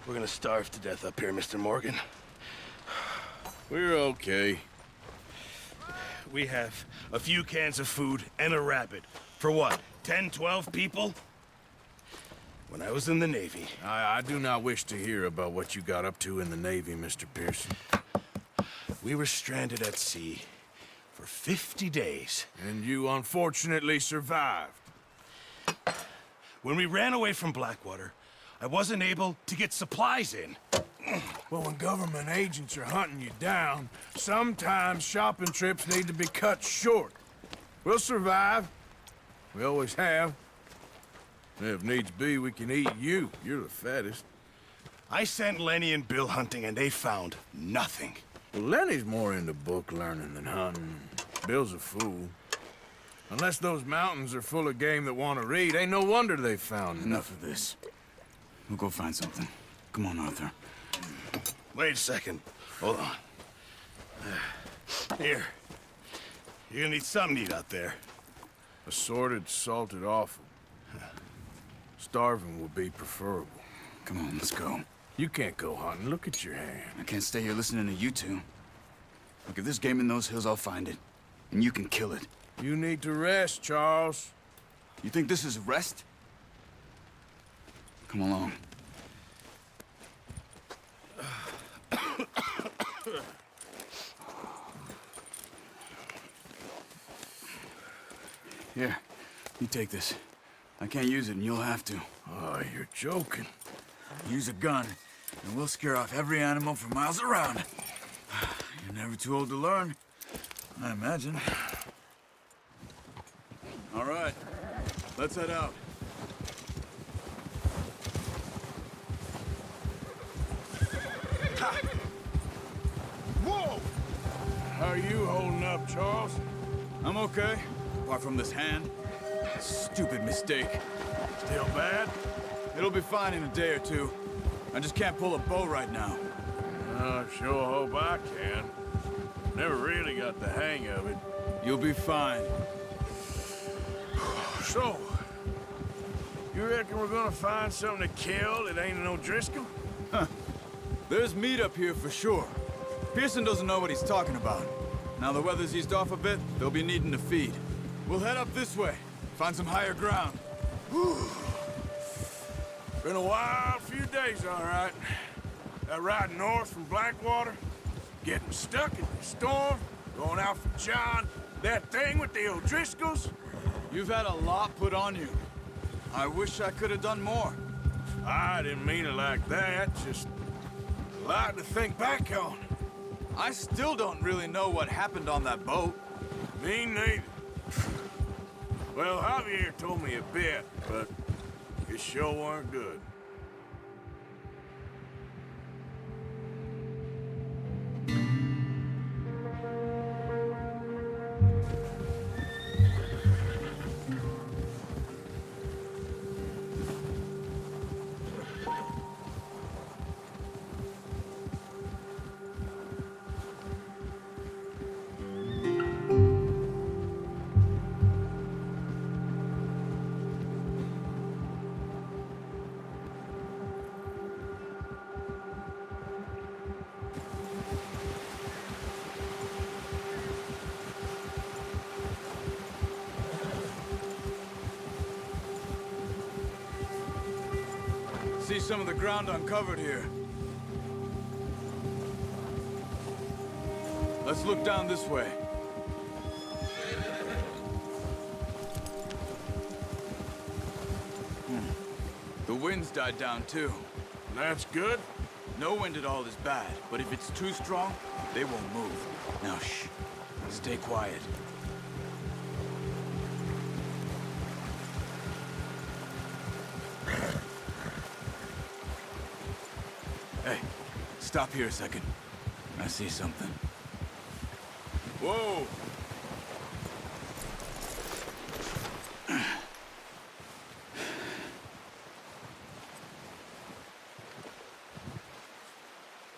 We're gonna starve to death up here, Mr. Morgan. We're okay. We have a few cans of food and a rabbit. For what, 10, 12 people? When I was in the Navy... I do not wish to hear about what you got up to in the Navy, Mr. Pearson. We were stranded at sea for 50 days. And you unfortunately survived. When we ran away from Blackwater, I wasn't able to get supplies in. Well, when government agents are hunting you down, sometimes shopping trips need to be cut short. We'll survive. We always have. If needs be, we can eat you. You're the fattest. I sent Lenny and Bill hunting, and they found nothing. Well, Lenny's more into book learning than hunting. Bill's a fool. Unless those mountains are full of game that want to read, ain't no wonder they found Enough of this. We'll go find something. Come on, Arthur. Wait a second. Hold on. Here. You're gonna need something to eat out there. Assorted, salted offal. Starving will be preferable. Come on, let's go. You can't go hunting. Look at your hand. I can't stay here listening to you two. Look, if there's game in those hills, I'll find it. And you can kill it. You need to rest, Charles. You think this is rest? Come along. Here, you take this. I can't use it, and you'll have to. Oh, you're joking. Use a gun, and we'll scare off every animal for miles around. You're never too old to learn, I imagine. All right, let's head out. Whoa! How are you holding up, Charles? I'm okay, apart from this hand. Stupid mistake. Still bad? It'll be fine in a day or two. I just can't pull a bow right now. I sure hope I can. Never really got the hang of it. You'll be fine. So, you reckon we're gonna find something to kill that ain't no Driscoll? There's meat up here for sure. Pearson doesn't know what he's talking about. Now the weather's eased off a bit, they'll be needing to feed. We'll head up this way, find some higher ground. Been a wild few days, all right. That ride north from Blackwater, getting stuck in the storm, going out for John, that thing with the O'Driscolls. You've had a lot put on you. I wish I could have done more. I didn't mean it like that, just a lot to think back on. I still don't really know what happened on that boat. Me neither. Well, Javier told me a bit, but it sure weren't good. See some of the ground uncovered here. Let's look down this way. The wind's died down too. That's good. No wind at all is bad, but if it's too strong, they won't move. Now shh, stay quiet. Hey, stop here a second. I see something. Whoa!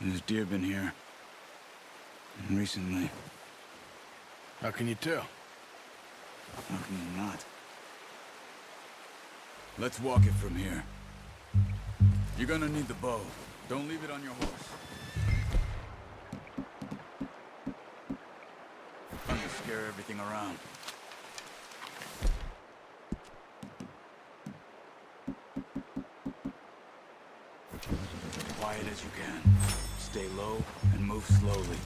There's deer been here. Recently. How can you tell? How can you not? Let's walk it from here. You're gonna need the bow. Don't leave it on your horse. I'm gonna scare everything around. Quiet as you can. Stay low and move slowly.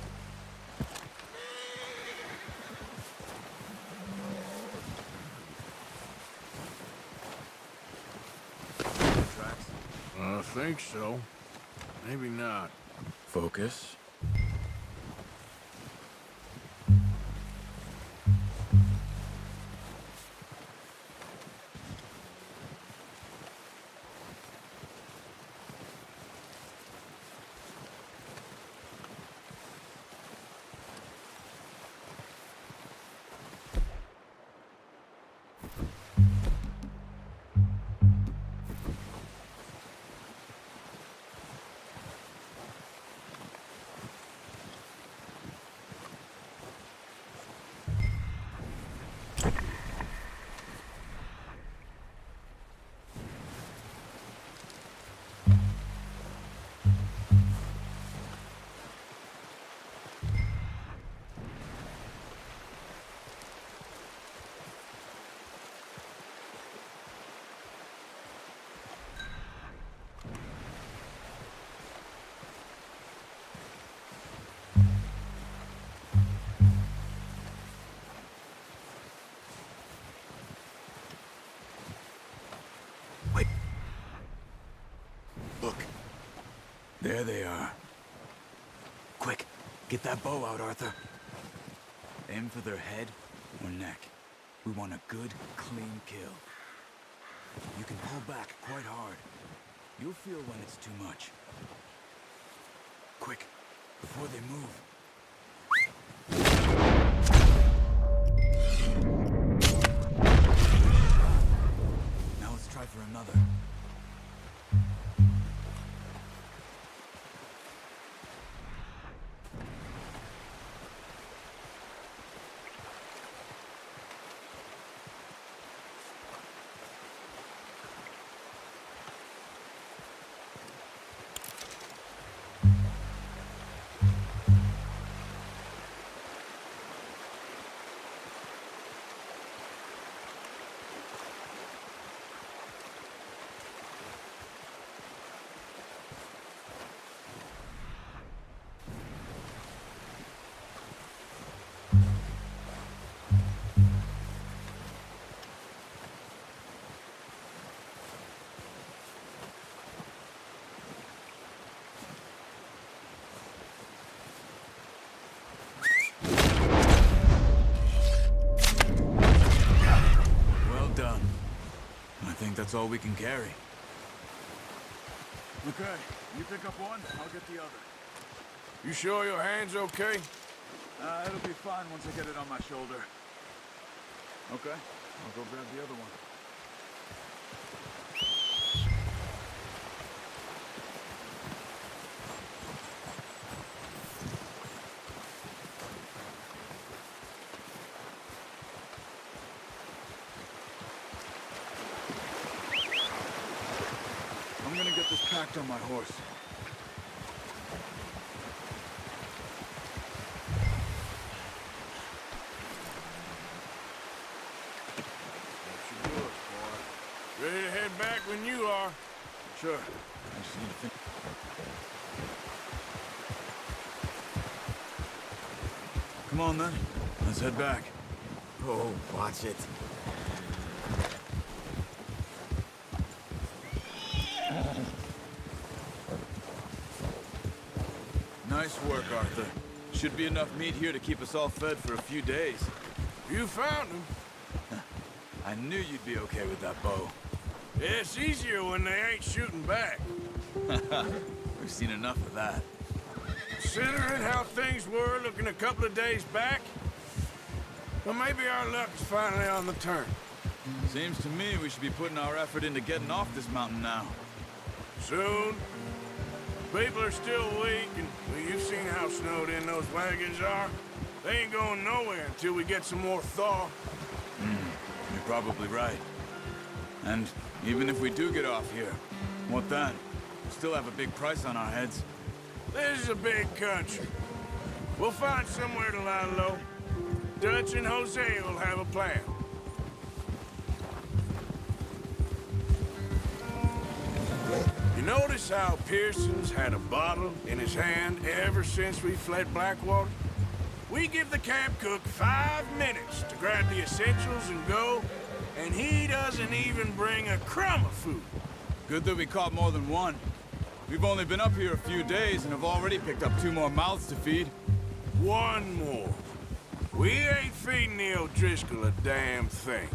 Tracks. I think so. Maybe not. Focus. Look. There they are. Quick, get that bow out, Arthur. Aim for their head or neck. We want a good, clean kill. You can pull back quite hard. You'll feel when it's too much. Quick, before they move. Now let's try for another. I think that's all we can carry. Okay, you pick up one, I'll get the other. You sure your hand's okay? It'll be fine once I get it on my shoulder. Okay, I'll go grab the other one. I'm gonna get this packed on my horse. That's your horse, boy. Ready to head back when you are. Sure. I just need to think. Come on then. Let's head back. Oh, watch it. Nice work, Arthur. Should be enough meat here to keep us all fed for a few days. You found him. I knew you'd be okay with that bow. Yeah, it's easier when they ain't shooting back. We've seen enough of that. Considering how things were looking a couple of days back, well, maybe our luck's finally on the turn. Seems to me we should be putting our effort into getting off this mountain now. Soon. People are still weak, and well, you've seen how snowed in those wagons are. They ain't going nowhere until we get some more thaw. You're probably right. And even if we do get off here, what then? Still have a big price on our heads. This is a big country. We'll find somewhere to lie low. Dutch and Jose will have a plan. You notice how Pearson's had a bottle in his hand ever since we fled Blackwater? We give the camp cook 5 minutes to grab the essentials and go, and he doesn't even bring a crumb of food. Good that we caught more than one. We've only been up here a few days and have already picked up 2 more mouths to feed. 1 more. We ain't feeding the O'Driscoll a damn thing.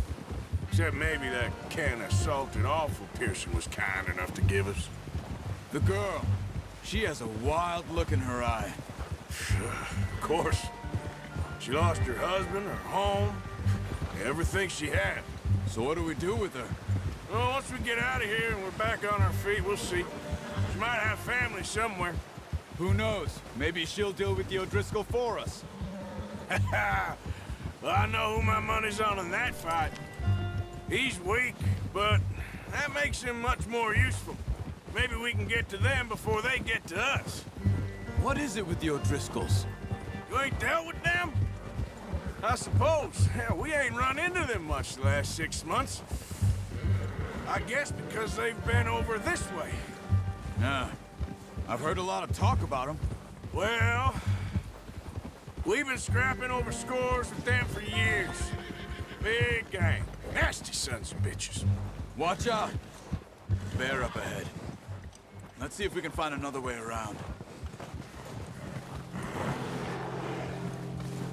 Except maybe that can of salted offal Pearson was kind enough to give us. The girl, she has a wild look in her eye. Of course. She lost her husband, her home, everything she had. So what do we do with her? Well, once we get out of here and we're back on our feet, we'll see. She might have family somewhere. Who knows? Maybe she'll deal with the O'Driscoll for us. Well, I know who my money's on in that fight. He's weak, but that makes him much more useful. Maybe we can get to them before they get to us. What is it with the O'Driscolls? You ain't dealt with them? I suppose. Hell, we ain't run into them much the last 6 months. I guess because they've been over this way. Nah. I've heard a lot of talk about them. Well, we've been scrapping over scores with them for years. Big gang. Nasty sons of bitches. Watch out! Bear up ahead. Let's see if we can find another way around.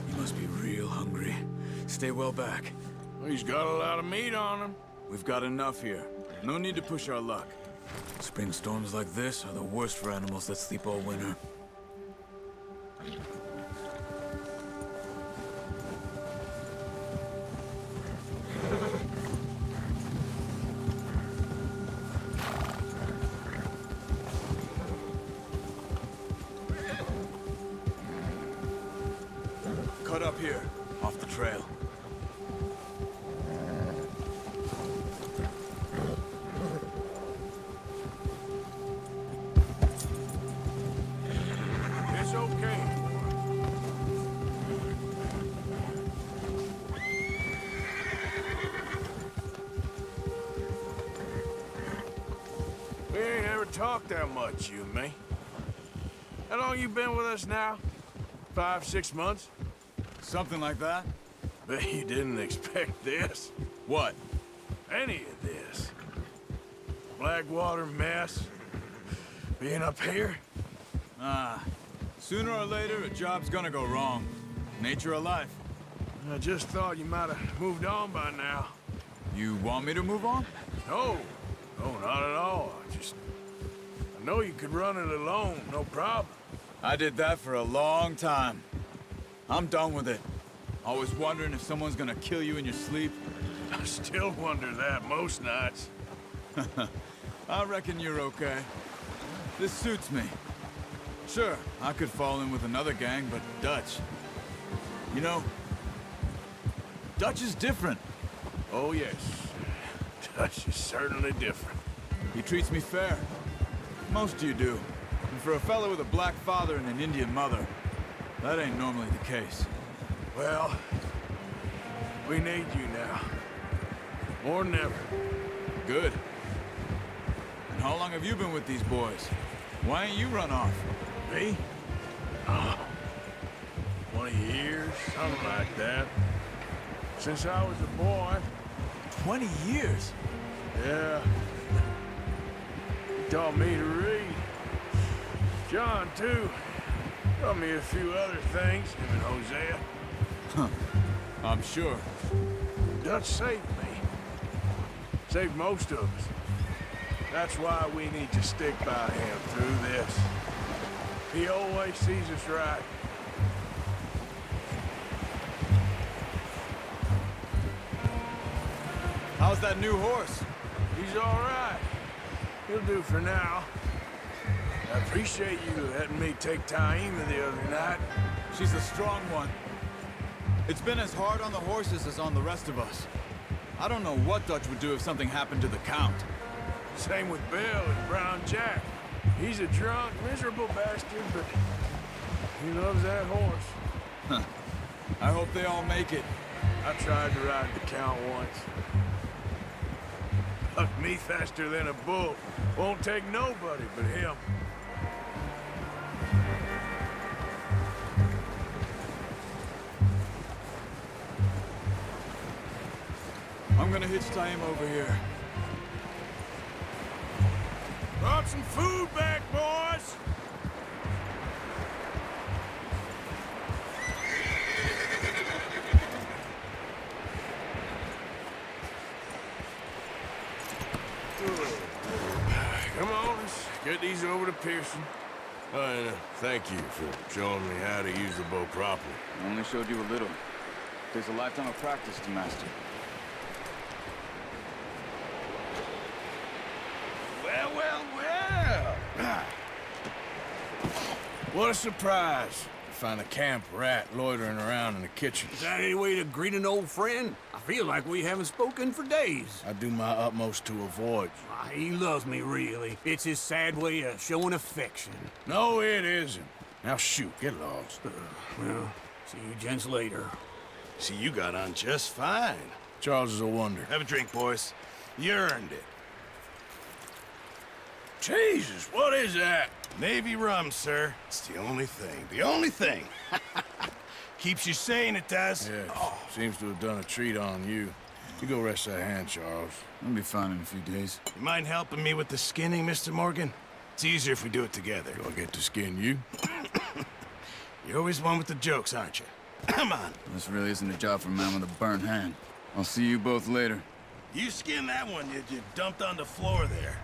You must be real hungry. Stay well back. Well, he's got a lot of meat on him. We've got enough here. No need to push our luck. Spring storms like this are the worst for animals that sleep all winter. Cut up here, off the trail. It's okay. We ain't ever talked that much, you and me. How long you been with us now? 5, 6 months? Something like that? Bet you didn't expect this. What? Any of this. Blackwater mess. Being up here? Sooner or later, a job's gonna go wrong. Nature of life. I just thought you might have moved on by now. You want me to move on? No. No, not at all. I know you could run it alone, no problem. I did that for a long time. I'm done with it. Always wondering if someone's gonna kill you in your sleep. I still wonder that most nights. I reckon you're okay. This suits me. Sure, I could fall in with another gang, but Dutch... You know, Dutch is different. Oh, yes. Dutch is certainly different. He treats me fair. Most of you do. And for a fellow with a black father and an Indian mother, that ain't normally the case. Well, we need you now. More than ever. Good. And how long have you been with these boys? Why ain't you run off? Me? 20 years, something like that. Since I was a boy. 20 years? Yeah. He taught me to read. John, too. Taught me a few other things, him and Hosea. Huh. I'm sure. Dutch saved me. Saved most of us. That's why we need to stick by him through this. He always sees us right. How's that new horse? He's all right. He'll do for now. I appreciate you letting me take Taima the other night. She's a strong one. It's been as hard on the horses as on the rest of us. I don't know what Dutch would do if something happened to the Count. Same with Bill and Brown Jack. He's a drunk, miserable bastard, but he loves that horse. I hope they all make it. I tried to ride the Count once. Hucked me faster than a bull. Won't take nobody but him. I'm gonna hitch time over here. Brought some food back, boys! Come on, let's get these over to Pearson. And thank you for showing me how to use the bow properly. I only showed you a little. Takes a lifetime of practice to master. Well, well, well. What a surprise to find a camp rat loitering around in the kitchen. Is that any way to greet an old friend? I feel like we haven't spoken for days. I do my utmost to avoid you. Ah, he loves me, really. It's his sad way of showing affection. No, it isn't. Now shoot, get lost. Well, see you gents later. See, you got on just fine. Charles is a wonder. Have a drink, boys. You earned it. Jesus, what is that? Navy rum, sir. It's the only thing. The only thing. Keeps you sane, it does. Yes, seems to have done a treat on you. You go rest that hand, Charles. I'll be fine in a few days. You mind helping me with the skinning, Mr. Morgan? It's easier if we do it together. Do I get to skin you? You're always one with the jokes, aren't you? Come on. This really isn't a job for a man with a burnt hand. I'll see you both later. You skin that one you dumped on the floor there.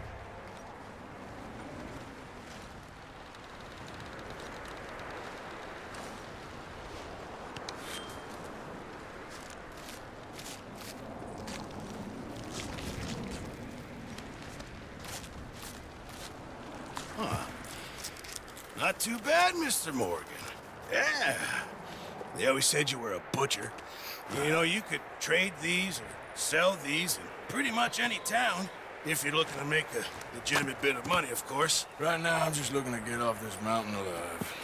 Not too bad, Mr. Morgan. Yeah. They always said you were a butcher. You know, you could trade these or sell these in pretty much any town, if you're looking to make a legitimate bit of money, of course. Right now, I'm just looking to get off this mountain alive.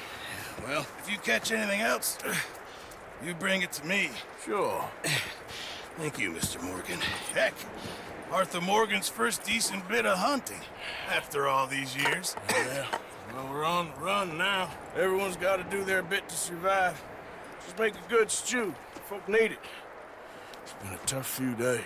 Well, if you catch anything else, you bring it to me. Sure. Thank you, Mr. Morgan. Heck, Arthur Morgan's first decent bit of hunting after all these years. Yeah. Well, we're on the run now. Everyone's got to do their bit to survive. Just make a good stew. Folk need it. It's been a tough few days.